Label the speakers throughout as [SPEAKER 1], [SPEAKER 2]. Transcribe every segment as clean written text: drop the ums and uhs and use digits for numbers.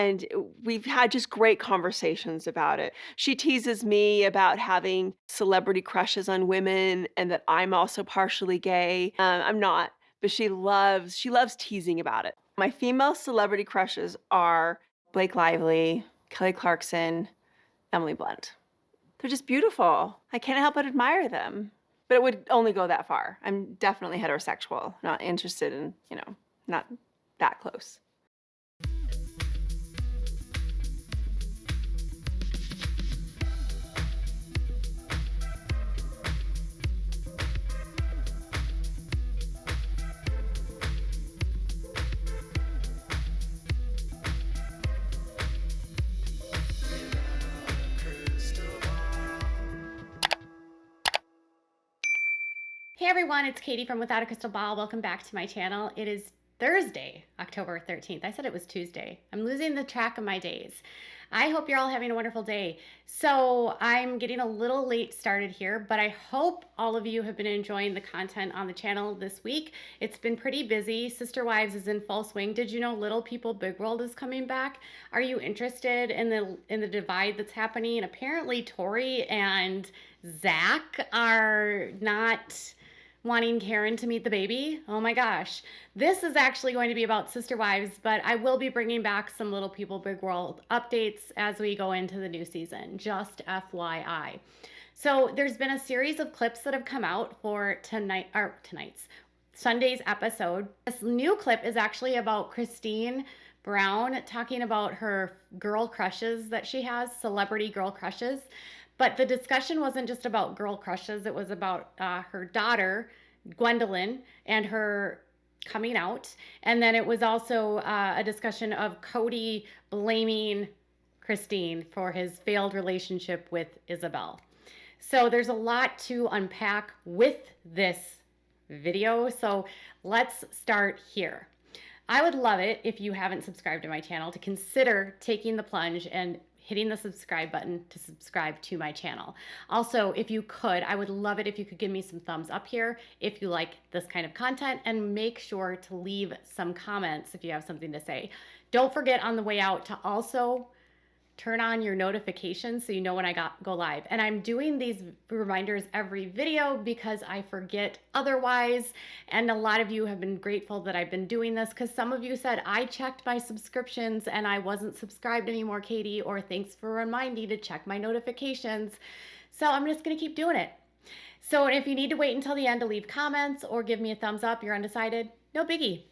[SPEAKER 1] And we've had just great conversations about it. She teases me about having celebrity crushes on women and that I'm also partially gay. I'm not, but she loves teasing about it. My female celebrity crushes are Blake Lively, Kelly Clarkson, Emily Blunt. They're just beautiful. I can't help but admire them. But it would only go that far. I'm definitely heterosexual, not interested in, not that close.
[SPEAKER 2] Hey everyone, it's Katie from Without a Crystal Ball. Welcome back to my channel. It is Thursday, October 13th. I said it was Tuesday. I'm losing the track of my days. I hope you're all having a wonderful day. So I'm getting a little late started here, but I hope all of you have been enjoying the content on the channel this week. It's been pretty busy. Sister Wives is in full swing. Did you know Little People Big World is coming back? Are you interested in the divide that's happening? And apparently Tori and Zach are not wanting Karen to meet the baby. Oh my gosh. This is actually going to be about Sister Wives, but I will be bringing back some Little People Big World updates as we go into the new season, just FYI. So there's been a series of clips that have come out for Sunday's episode. This new clip is actually about Christine Brown talking about her girl crushes that she has, celebrity girl crushes. But the discussion wasn't just about girl crushes. It was about her daughter, Gwendolyn, and her coming out. And then it was also a discussion of Cody blaming Christine for his failed relationship with Isabelle. So there's a lot to unpack with this video. So let's start here. I would love it if you haven't subscribed to my channel to consider taking the plunge and hitting the subscribe button to subscribe to my channel. Also, if you could, I would love it if you could give me some thumbs up here if you like this kind of content, and make sure to leave some comments if you have something to say. Don't forget on the way out to also turn on your notifications so you know when I go live. And I'm doing these reminders every video because I forget otherwise. And a lot of you have been grateful that I've been doing this, because some of you said, I checked my subscriptions and I wasn't subscribed anymore, Katie, or thanks for reminding me to check my notifications. So I'm just gonna keep doing it. So if you need to wait until the end to leave comments or give me a thumbs up, you're undecided, no biggie.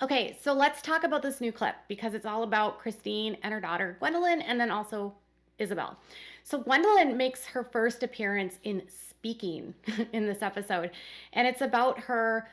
[SPEAKER 2] Okay, so let's talk about this new clip because it's all about Christine and her daughter Gwendolyn, and then also Isabelle. So Gwendolyn makes her first appearance in speaking in this episode, and it's about her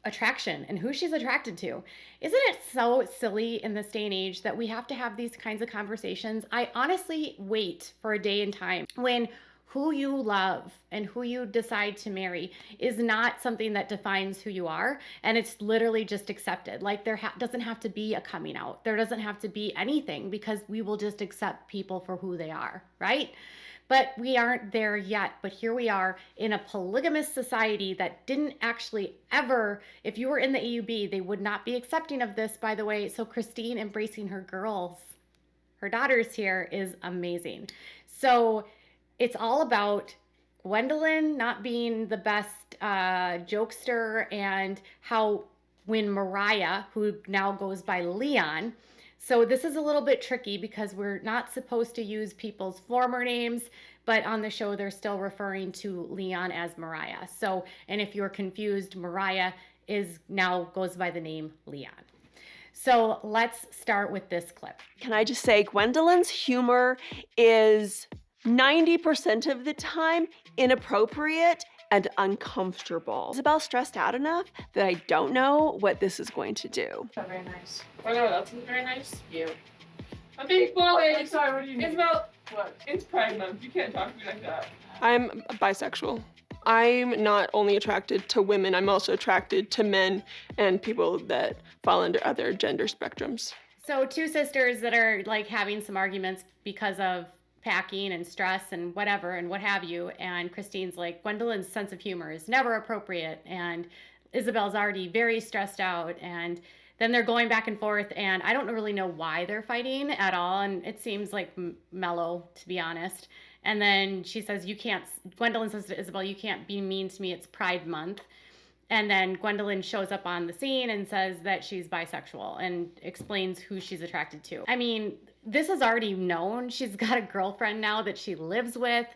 [SPEAKER 2] attraction and who she's attracted to. Isn't it so silly in this day and age that we have to have these kinds of conversations? I honestly wait for a day and time when who you love and who you decide to marry is not something that defines who you are, and it's literally just accepted. Like there doesn't have to be a coming out. There doesn't have to be anything, because we will just accept people for who they are, right? But we aren't there yet. But here we are in a polygamous society that didn't actually ever, if you were in the AUB, they would not be accepting of this, by the way. So Christine embracing her girls, her daughters here, is amazing. So it's all about Gwendolyn not being the best jokester, and how when Mariah, who now goes by Leon, so this is a little bit tricky because we're not supposed to use people's former names, but on the show they're still referring to Leon as Mariah. So, and if you're confused, Mariah now goes by the name Leon. So let's start with this clip.
[SPEAKER 1] Can I just say, Gwendolyn's humor is 90% of the time inappropriate and uncomfortable. Isabelle stressed out enough that I don't know what this is going to do.
[SPEAKER 3] That's very nice. Oh no, that's very nice. You. A big boy. Sorry, what do you mean? Isabel, what? It's Pride Month. You can't talk to me like that.
[SPEAKER 4] I'm bisexual. I'm not only attracted to women, I'm also attracted to men and people that fall under other gender spectrums.
[SPEAKER 2] So two sisters that are like having some arguments because of packing and stress and whatever and what have you, and Christine's like, Gwendolyn's sense of humor is never appropriate, and Isabelle's already very stressed out, and Then they're going back and forth, and I don't really know why they're fighting at all. And it seems like mellow, to be honest. And then she says, Gwendolyn says to Isabelle, you can't be mean to me. It's Pride Month. And then Gwendolyn shows up on the scene and says that she's bisexual and explains who she's attracted to. I mean, this is already known. She's got a girlfriend now that she lives with,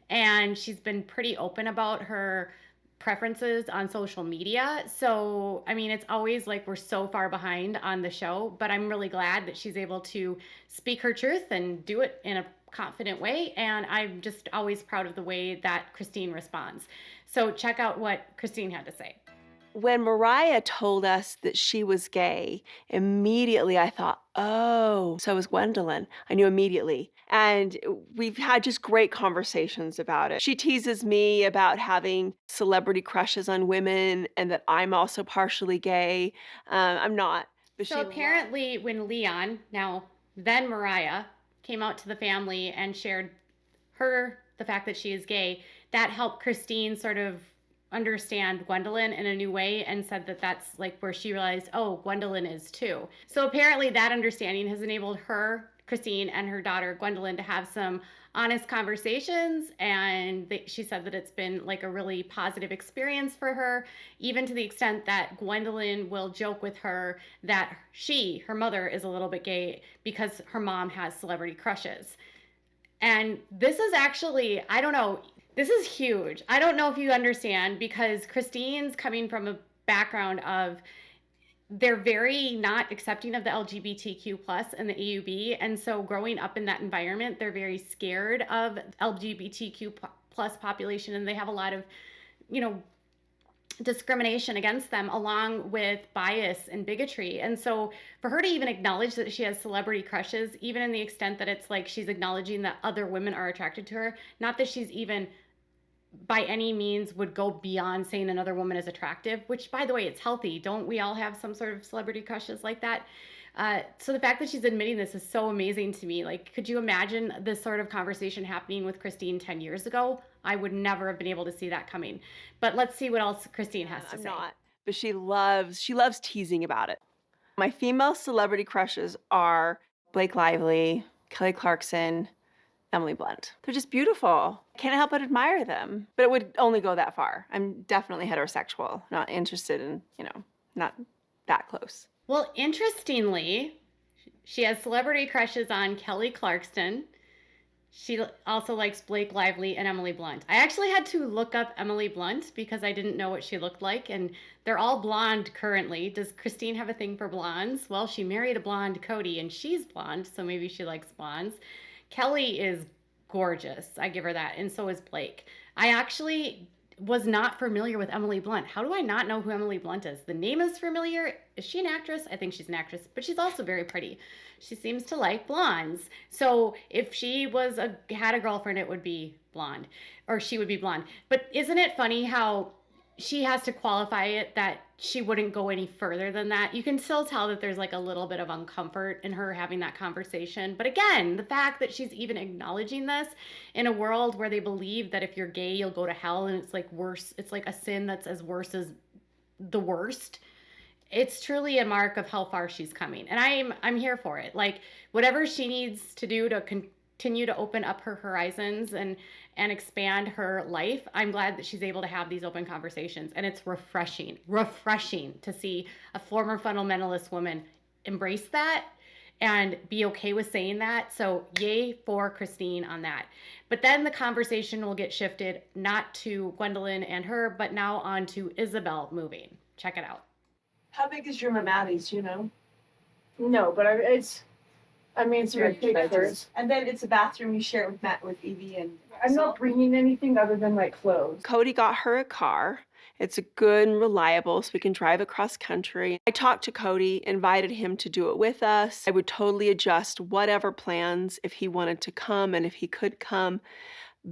[SPEAKER 2] and she's been pretty open about her preferences on social media. So, I mean, it's always like we're so far behind on the show, but I'm really glad that she's able to speak her truth and do it in a confident way. And I'm just always proud of the way that Christine responds. So check out what Christine had to say.
[SPEAKER 1] When Mariah told us that she was gay, immediately I thought, oh, so was Gwendolyn. I knew immediately. And we've had just great conversations about it. She teases me about having celebrity crushes on women and that I'm also partially gay. I'm not. But
[SPEAKER 2] So apparently when Leon, now then Mariah, came out to the family and shared the fact that she is gay, that helped Christine sort of understand Gwendolyn in a new way, and said that that's like where she realized, oh, Gwendolyn is too. So apparently that understanding has enabled her, Christine, and her daughter Gwendolyn to have some honest conversations, and she said that it's been like a really positive experience for her, even to the extent that Gwendolyn will joke with her that her mother is a little bit gay because her mom has celebrity crushes. And this is actually, I don't know, this is huge. I don't know if you understand, because Christine's coming from a background of, they're very not accepting of the LGBTQ plus and the AUB. And so growing up in that environment, they're very scared of LGBTQ plus population. And they have a lot of, discrimination against them, along with bias and bigotry. And so for her to even acknowledge that she has celebrity crushes, even in the extent that it's like she's acknowledging that other women are attracted to her, not that she's even by any means would go beyond saying another woman is attractive, which, by the way, it's healthy. Don't we all have some sort of celebrity crushes like that? So the fact that she's admitting this is so amazing to me. Like, could you imagine this sort of conversation happening with Christine 10 years ago? I would never have been able to see that coming. But let's see what else Christine has to say.
[SPEAKER 1] I'm not, but she loves teasing about it. My female celebrity crushes are Blake Lively, Kelly Clarkson, Emily Blunt. They're just beautiful. I can't help but admire them, but it would only go that far. I'm definitely heterosexual, not interested in, not that close.
[SPEAKER 2] Well, interestingly, she has celebrity crushes on Kelly Clarkson. She also likes Blake Lively and Emily Blunt. I actually had to look up Emily Blunt because I didn't know what she looked like, and they're all blonde currently. Does Christine have a thing for blondes? Well, she married a blonde Cody, and she's blonde, so maybe she likes blondes. Kelly is gorgeous. I give her that, and so is Blake. I actually was not familiar with Emily Blunt. How do I not know who Emily Blunt is? The name is familiar. Is she an actress? I think she's an actress, but she's also very pretty. She seems to like blondes. So if she had a girlfriend, it would be blonde, or she would be blonde. But isn't it funny how she has to qualify it that she wouldn't go any further than that? You can still tell that there's like a little bit of uncomfort in her having that conversation. But again, the fact that she's even acknowledging this in a world where they believe that if you're gay, you'll go to hell, and it's like worse. It's like a sin that's as worse as the worst. It's truly a mark of how far she's coming. And I'm here for it. Like, whatever she needs to do to continue to open up her horizons and expand her life, I'm glad that she's able to have these open conversations. And it's refreshing to see a former fundamentalist woman embrace that and be okay with saying that. So yay for Christine on that. But then the conversation will get shifted, not to Gwendolyn and her, but now on to Isabelle moving. Check it out.
[SPEAKER 5] How big is your room at Maddie's,
[SPEAKER 3] No, but it's very pictures.
[SPEAKER 5] And then it's a bathroom you share with Evie and
[SPEAKER 3] I'm not bringing anything other than my clothes.
[SPEAKER 1] Cody got her a car. It's a good and reliable, so we can drive across country. I talked to Cody, invited him to do it with us. I would totally adjust whatever plans if he wanted to come and if he could come,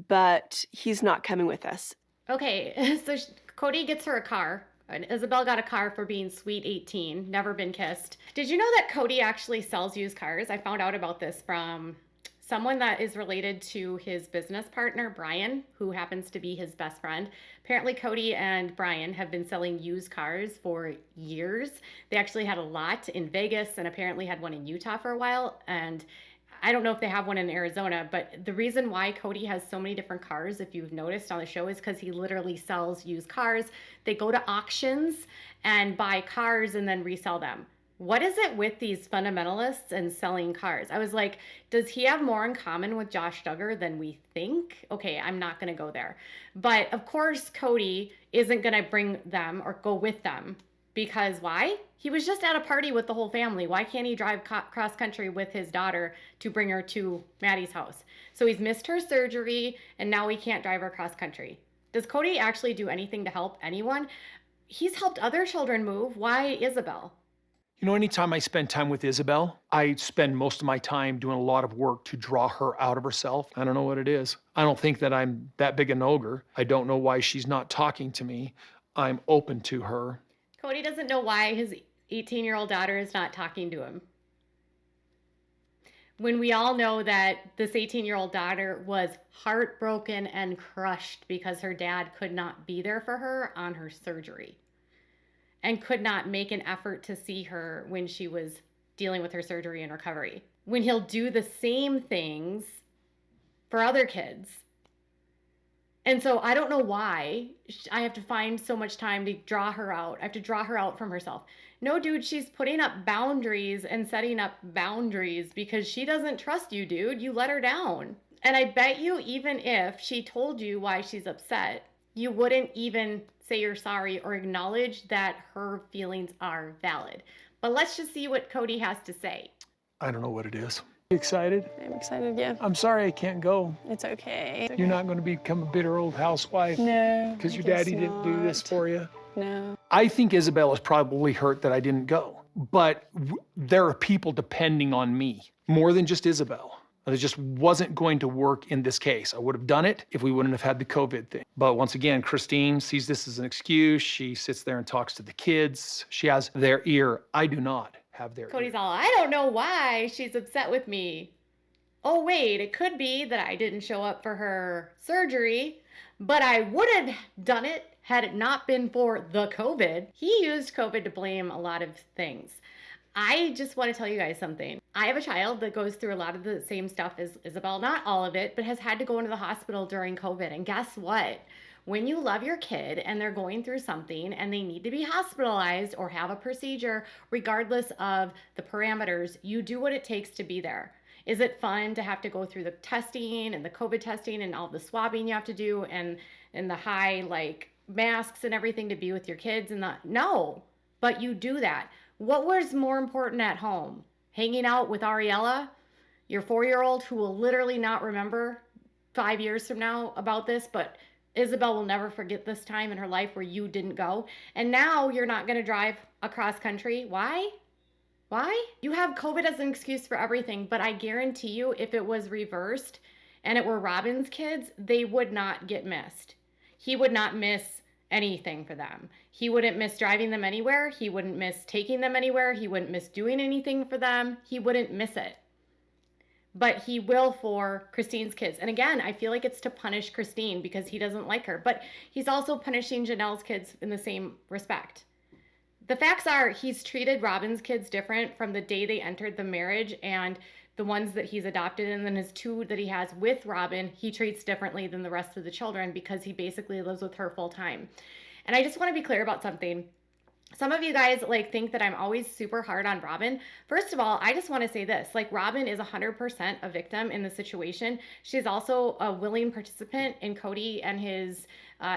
[SPEAKER 1] but he's not coming with us.
[SPEAKER 2] Okay, so Cody gets her a car. And Isabelle got a car for being sweet 18, never been kissed. Did you know that Cody actually sells used cars? I found out about this from someone that is related to his business partner, Brian, who happens to be his best friend. Apparently, Kody and Brian have been selling used cars for years. They actually had a lot in Vegas and apparently had one in Utah for a while. And I don't know if they have one in Arizona, but the reason why Kody has so many different cars, if you've noticed on the show, is because he literally sells used cars. They go to auctions and buy cars and then resell them. What is it with these fundamentalists and selling cars? I was like, does he have more in common with Josh Duggar than we think? Okay, I'm not going to go there. But of course, Kody isn't going to bring them or go with them. Because why? He was just at a party with the whole family. Why can't he drive cross country with his daughter to bring her to Maddie's house? So he's missed her surgery and now he can't drive her cross country. Does Kody actually do anything to help anyone? He's helped other children move. Why Ysabel?
[SPEAKER 6] You know, anytime I spend time with Isabelle, I spend most of my time doing a lot of work to draw her out of herself. I don't know what it is. I don't think that I'm that big an ogre. I don't know why she's not talking to me. I'm open to her.
[SPEAKER 2] Kody doesn't know why his 18-year-old daughter is not talking to him. When we all know that this 18-year-old daughter was heartbroken and crushed because her dad could not be there for her on her surgery and could not make an effort to see her when she was dealing with her surgery and recovery. When he'll do the same things for other kids. And so I don't know why I have to find so much time to draw her out. I have to draw her out from herself. No, dude, she's putting up boundaries and setting up boundaries because she doesn't trust you, dude. You let her down. And I bet you even if she told you why she's upset, you wouldn't even say you're sorry or acknowledge that her feelings are valid. But let's just see what Kody has to say.
[SPEAKER 6] I don't know what it is. You excited?
[SPEAKER 4] I'm excited, yeah.
[SPEAKER 6] I'm sorry I can't go.
[SPEAKER 4] It's okay.
[SPEAKER 6] You're not going to become a bitter old housewife?
[SPEAKER 4] No.
[SPEAKER 6] Because
[SPEAKER 4] I
[SPEAKER 6] your
[SPEAKER 4] guess
[SPEAKER 6] daddy didn't do this
[SPEAKER 4] not.
[SPEAKER 6] for you?
[SPEAKER 4] No.
[SPEAKER 6] I think Isabelle is probably hurt that I didn't go. But there are people depending on me, more than just Isabelle. It just wasn't going to work in this case. I would have done it if we wouldn't have had the COVID thing. But once again, Christine sees this as an excuse. She sits there and talks to the kids. She has their ear. I do not have their ear.
[SPEAKER 2] Cody's all, I don't know why she's upset with me. Oh, wait, it could be that I didn't show up for her surgery, but I would have done it had it not been for the COVID. He used COVID to blame a lot of things. I just want to tell you guys something. I have a child that goes through a lot of the same stuff as Isabelle, not all of it, but has had to go into the hospital during COVID. And guess what? When you love your kid and they're going through something and they need to be hospitalized or have a procedure, regardless of the parameters, you do what it takes to be there. Is it fun to have to go through the testing and the COVID testing and all the swabbing you have to do and the high masks and everything to be with your kids? No, but you do that. What was more important at home? Hanging out with Ariella, your 4-year-old who will literally not remember 5 years from now about this, but Isabelle will never forget this time in her life where you didn't go. And now you're not going to drive across country. Why? Why? You have COVID as an excuse for everything, but I guarantee you if it was reversed and it were Robyn's kids, they would not get missed. He would not miss anything for them. He wouldn't miss driving them anywhere. He wouldn't miss taking them anywhere. He wouldn't miss doing anything for them. He wouldn't miss it. But he will for Christine's kids. And again, I feel like it's to punish Christine because he doesn't like her. But he's also punishing Janelle's kids in the same respect. The facts are he's treated Robyn's kids different from the day they entered the marriage and the ones that he's adopted, and then his 2 that he has with Robyn, he treats differently than the rest of the children because he basically lives with her full time. And I just want to be clear about something. Some of you guys think that I'm always super hard on Robyn. First of all, I just want to say this, Robyn is 100% a victim in the situation. She's also a willing participant in Kody and his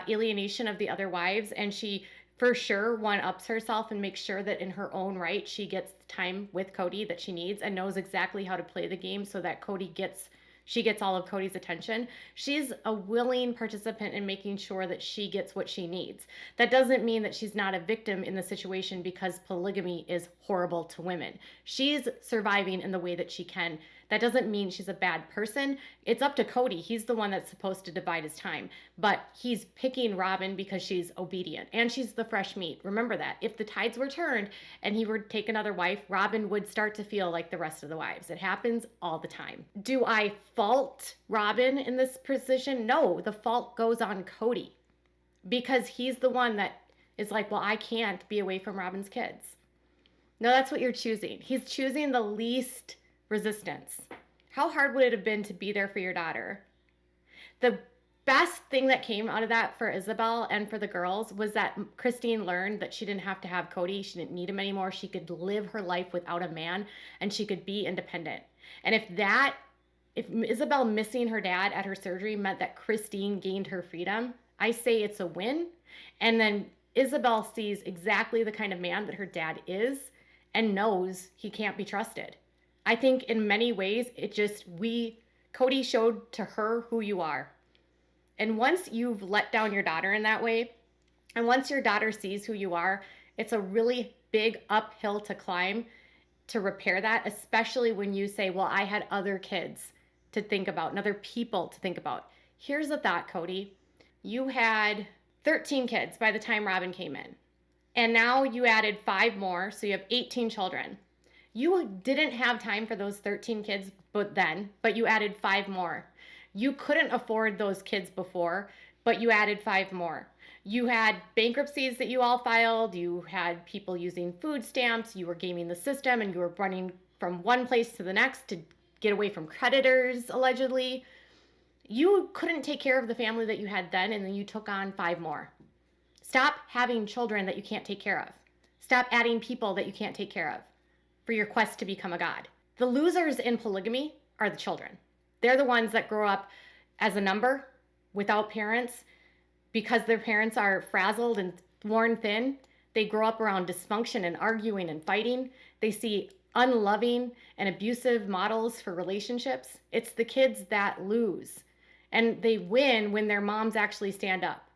[SPEAKER 2] alienation of the other wives. And she for sure one-ups herself and makes sure that in her own right, she gets the time with Kody that she needs and knows exactly how to play the game so that Kody gets she gets all of Kody's attention. She's a willing participant in making sure that she gets what she needs. That doesn't mean that she's not a victim in the situation because polygamy is horrible to women. She's surviving in the way that she can. That doesn't mean she's a bad person. It's up to Kody. He's the one that's supposed to divide his time. But he's picking Robyn because she's obedient and she's the fresh meat. Remember that. If the tides were turned and he were to take another wife, Robyn would start to feel like the rest of the wives. It happens all the time. Do I fault Robyn in this position? No, the fault goes on Kody because he's the one that is like, well, I can't be away from Robyn's kids. No, that's what you're choosing. He's choosing the least resistance. How hard would it have been to be there for your daughter? The best thing that came out of that for Ysabel and for the girls was that Christine learned that she didn't have to have Kody. She didn't need him anymore. She could live her life without a man and she could be independent. And if Ysabel missing her dad at her surgery meant that Christine gained her freedom, I say it's a win. And then Ysabel sees exactly the kind of man that her dad is and knows he can't be trusted. I think in many ways, Kody showed to her who you are. And once you've let down your daughter in that way, and once your daughter sees who you are, it's a really big uphill to climb to repair that, especially when you say, well, I had other kids to think about and other people to think about. Here's a thought, Kody. You had 13 kids by the time Robyn came in. And now you added 5 more, so you have 18 children. You didn't have time for those 13 kids but you added 5 more. You couldn't afford those kids before, but you added 5 more. You had bankruptcies that you all filed. You had people using food stamps. You were gaming the system and you were running from one place to the next to get away from creditors, allegedly. You couldn't take care of the family that you had then, and then you took on 5 more. Stop having children that you can't take care of. Stop adding people that you can't take care of for your quest to become a god. The losers in polygamy are the children. They're the ones that grow up as a number without parents because their parents are frazzled and worn thin. They grow up around dysfunction and arguing and fighting. They see unloving and abusive models for relationships. It's the kids that lose. And they win when their moms actually stand up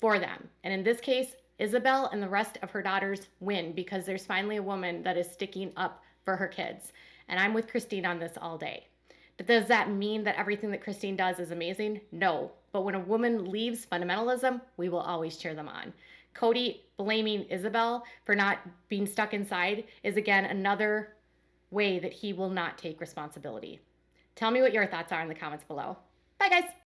[SPEAKER 2] for them. And in this case, Isabelle and the rest of her daughters win because there's finally a woman that is sticking up for her kids. And I'm with Christine on this all day. But does that mean that everything that Christine does is amazing? No. But when a woman leaves fundamentalism, we will always cheer them on. Kody blaming Isabelle for not being stuck inside is again another way that he will not take responsibility. Tell me what your thoughts are in the comments below. Bye guys.